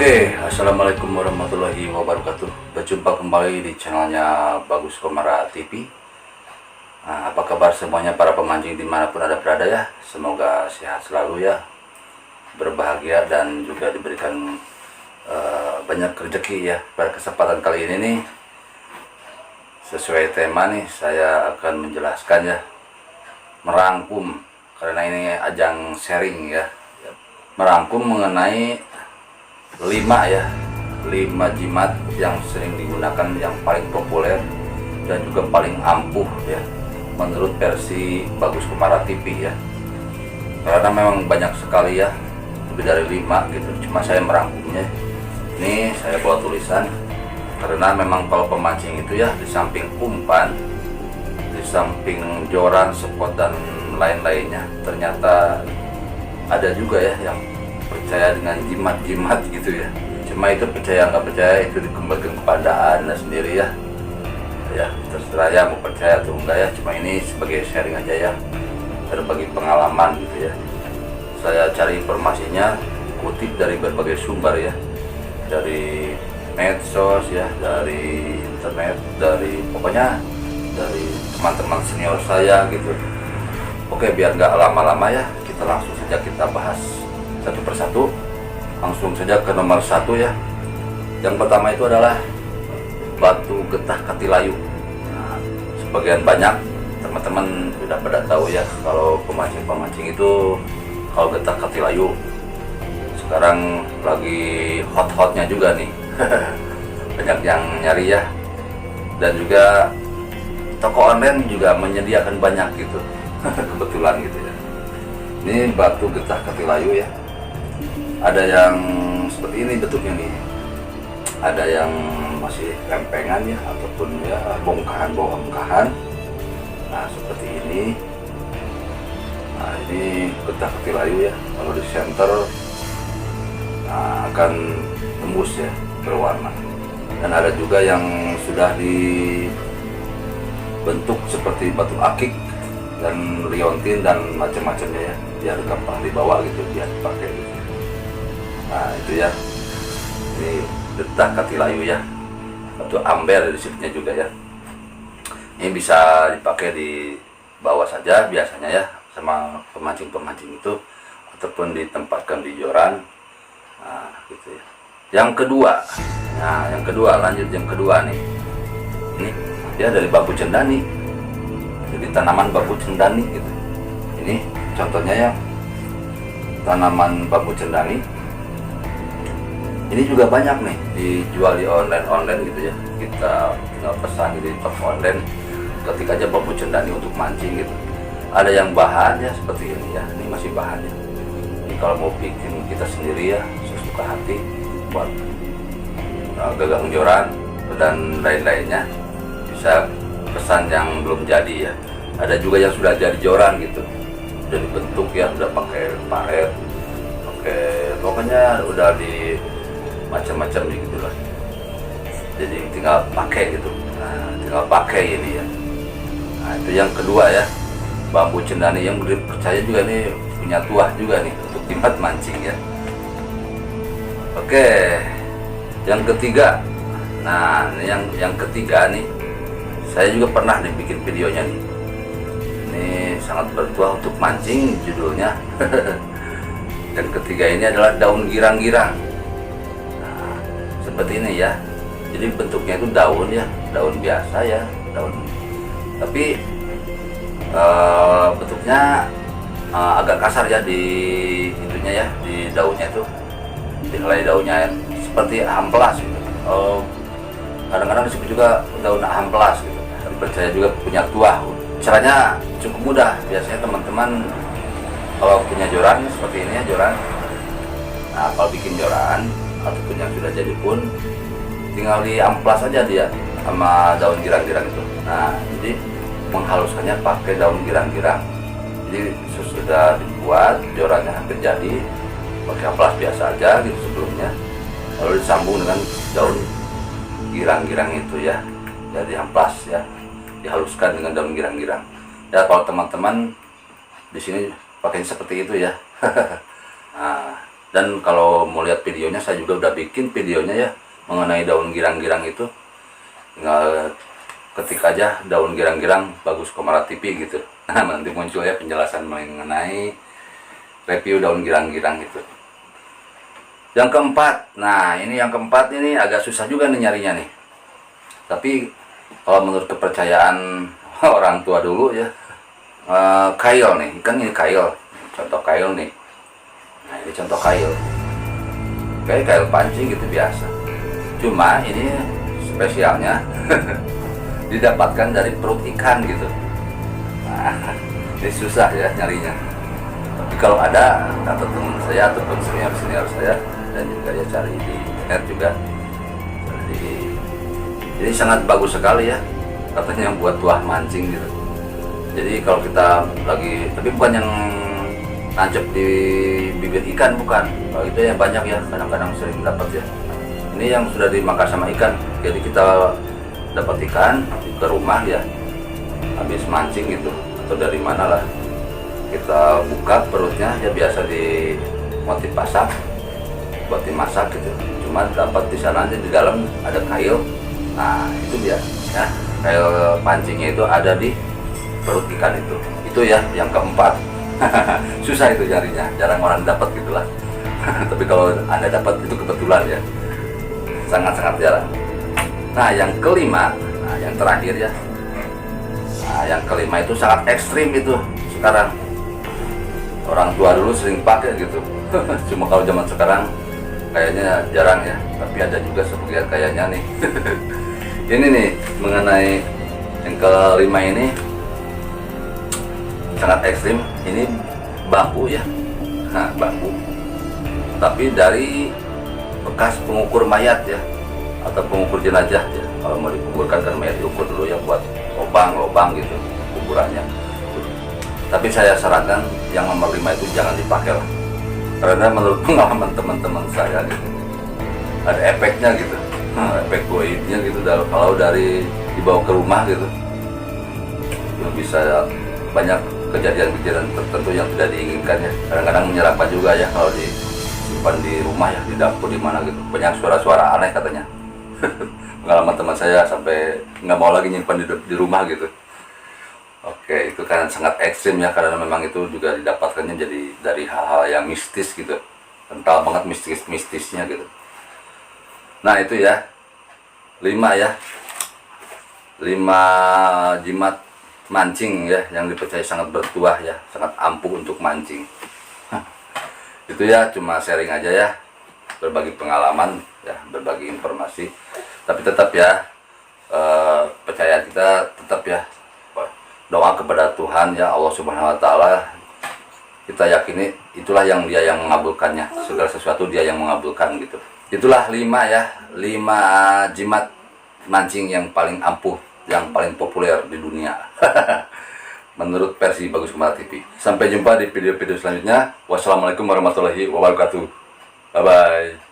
Oke, assalamualaikum warahmatullahi wabarakatuh. Berjumpa kembali di channelnya Bagus Komara TV. Apa kabar semuanya para pemancing dimanapun ada berada ya? Semoga sehat selalu ya, berbahagia dan juga diberikan banyak rezeki ya. Pada kesempatan kali ini nih, sesuai tema nih, saya akan menjelaskan ya, merangkum karena ini ajang sharing ya, merangkum mengenai 5 jimat yang sering digunakan, yang paling populer dan juga paling ampuh ya menurut versi Bagus Komara TV ya. Karena memang banyak sekali ya, lebih dari 5 gitu, cuma saya merangkumnya. Ini saya bawa tulisan karena memang kalau pemancing itu ya, di samping umpan, di samping joran, spot dan lain-lainnya, ternyata ada juga ya yang percaya dengan jimat-jimat gitu ya. Cuma itu percaya nggak percaya itu dikembalikan kepada Anda sendiri ya. Ya terserah ya mau percaya atau enggak ya. Cuma ini sebagai sharing aja ya, berbagi pengalaman gitu ya. Saya cari informasinya, kutip dari berbagai sumber ya, dari medsos ya, dari internet, dari pokoknya dari teman-teman senior saya gitu. Oke, biar nggak lama-lama ya, kita langsung saja kita bahas satu persatu. Langsung saja ke nomor 1 ya. Yang pertama itu adalah batu getah katilayu. Sebagian banyak teman-teman sudah pada tahu ya, kalau pemancing-pemancing itu kalau getah katilayu sekarang lagi hot-hotnya juga nih. Banyak yang nyari ya, dan juga toko online juga menyediakan banyak gitu. Kebetulan gitu ya. Ini batu getah katilayu ya. Ada yang seperti ini bentuknya nih, ada yang masih lempengan ya, ataupun ya bongkahan. Nah seperti ini. Nah ini getah katilayu ya, kalau di center akan tembus ya, berwarna. Dan ada juga yang sudah dibentuk seperti batu akik dan liontin dan macam-macamnya ya, biar gampang dibawa gitu, biar dipakai gitu. Nah itu ya, ini getah katilayu ya, atau amber disebutnya juga ya. Ini bisa dipakai di bawah saja biasanya ya, sama pemancing-pemancing itu, ataupun ditempatkan di joran. Nah gitu ya. Yang kedua, lanjut yang kedua nih. Ini dia dari bambu cendani, jadi tanaman bambu cendani gitu. Ini contohnya ya, tanaman bambu cendani. Ini juga banyak nih dijual di online gitu ya. Kita tinggal pesan di toko online, ketik aja bambu cendani untuk mancing gitu. Ada yang bahan ya seperti ini ya, ini masih bahan ya. Ini kalau mau bikin kita sendiri ya, sesuka hati buat gagang joran dan lain-lainnya, bisa pesan yang belum jadi ya. Ada juga yang sudah jadi joran gitu, udah dibentuk ya, udah pakai paret, pakai pokoknya udah di macam-macam gitu lah. Jadi tinggal pakai gitu. Nah, tinggal pakai ini ya. Nah itu yang kedua ya, bambu cendani yang percaya juga nih, punya tuah juga nih untuk jimat mancing ya. Oke, yang ketiga. Nah yang ketiga nih, saya juga pernah dibikin videonya nih. Ini sangat bertuah untuk mancing judulnya. Yang ketiga ini adalah daun girang-girang. Nah, seperti ini ya. Jadi bentuknya itu daun ya, daun biasa ya, daun. Tapi bentuknya agak kasar ya di itunya ya, di daunnya itu, di helai daunnya seperti amplas gitu. Kadang-kadang disebut juga daun amplas gitu. Dan percaya juga punya tuah. Caranya cukup mudah. Biasanya teman-teman kalau punya joran seperti ini ya, joran. Nah kalau bikin joran ataupun yang sudah jadi pun, tinggal diamplas aja dia sama daun girang-girang itu. Nah jadi menghaluskannya pakai daun girang-girang. Jadi sesudah dibuat jorannya hampir jadi, pakai amplas biasa aja gitu sebelumnya, lalu disambung dengan daun girang-girang itu ya, jadi amplas ya, dihaluskan dengan daun girang-girang. Ya kalau teman-teman di sini pakai seperti itu ya. Nah Dan kalau mau lihat videonya, saya juga udah bikin videonya ya mengenai daun girang-girang itu. Tinggal ketik aja daun girang-girang Bagus Komara TV gitu. Nah, nanti muncul ya penjelasan mengenai review daun girang-girang itu. Yang keempat, nah ini yang keempat ini agak susah juga nih nyarinya nih. Tapi kalau menurut kepercayaan orang tua dulu ya, kail nih, kan ini kail, contoh kail nih. Nah ini contoh kail, kayak kail pancing gitu biasa. Cuma ini spesialnya didapatkan dari perut ikan gitu. Nah ini susah ya nyarinya. Tapi kalau ada kata teman saya ataupun senior saya, dan juga ya cari di internet juga. Jadi sangat bagus sekali ya, katanya buat tuah mancing gitu. Jadi kalau kita lagi, tapi bukan yang nancep di bibir ikan, bukan. Kalau itu yang banyak ya, kadang-kadang sering dapat ya. Ini yang sudah dimakan sama ikan. Jadi kita dapat ikan ke rumah ya, habis mancing gitu, atau dari mana lah. Kita buka perutnya ya, biasa di motif pasak, buat dimasak gitu. Cuma dapat di sana aja, di dalam ada kail. Nah itu dia ya, kail pancingnya itu ada di perut ikan itu. Itu ya yang keempat. Susah itu nyarinya, jarang orang dapat gitulah. Tapi kalau Anda dapat itu kebetulan ya, sangat-sangat jarang. Nah yang kelima, nah yang terakhir ya, nah yang kelima itu sangat ekstrim itu sekarang. Orang tua dulu sering pakai gitu. Cuma kalau zaman sekarang kayaknya jarang ya, tapi ada juga sebagian kayaknya nih. Ini nih mengenai yang kelima ini sangat ekstrim. Ini bambu ya, nah bambu, tapi dari bekas pengukur mayat ya, atau pengukur jenazah ya. Kalau mau dikuburkan kan mayat diukur dulu ya, buat lubang gitu ukurannya. Tapi saya sarankan yang nomor 5 itu jangan dipakai lah, karena menurut pengalaman teman-teman saya gitu, ada efeknya gitu, efek goibnya gitu. Kalau dari dibawa ke rumah gitu, itu bisa banyak kejadian-kejadian tertentu yang tidak diinginkan ya. Kadang-kadang menyeramkan juga ya kalau disimpan di rumah ya, di dapur di mana gitu, banyak suara-suara aneh katanya. Pengalaman teman saya sampai nggak mau lagi nyimpan di rumah gitu. Oke, itu kan sangat ekstrim ya, karena memang itu juga didapatkannya jadi dari hal-hal yang mistis gitu, kental banget mistisnya gitu. Nah itu ya 5 ya, 5 jimat mancing ya yang dipercaya sangat bertuah ya, sangat ampuh untuk mancing. Itu ya cuma sharing aja ya, berbagi pengalaman ya, berbagi informasi. Tapi tetap ya, percaya kita tetap ya, doa kepada Tuhan ya, Allah Subhanahu Wa Taala. Kita yakini itulah yang Dia yang mengabulkannya, segala sesuatu Dia yang mengabulkan gitu. Itulah 5 ya, 5 jimat mancing yang paling ampuh, yang paling populer di dunia. Menurut versi Bagus Komara TV. Sampai jumpa di video-video selanjutnya. Wassalamualaikum warahmatullahi wabarakatuh. Bye bye.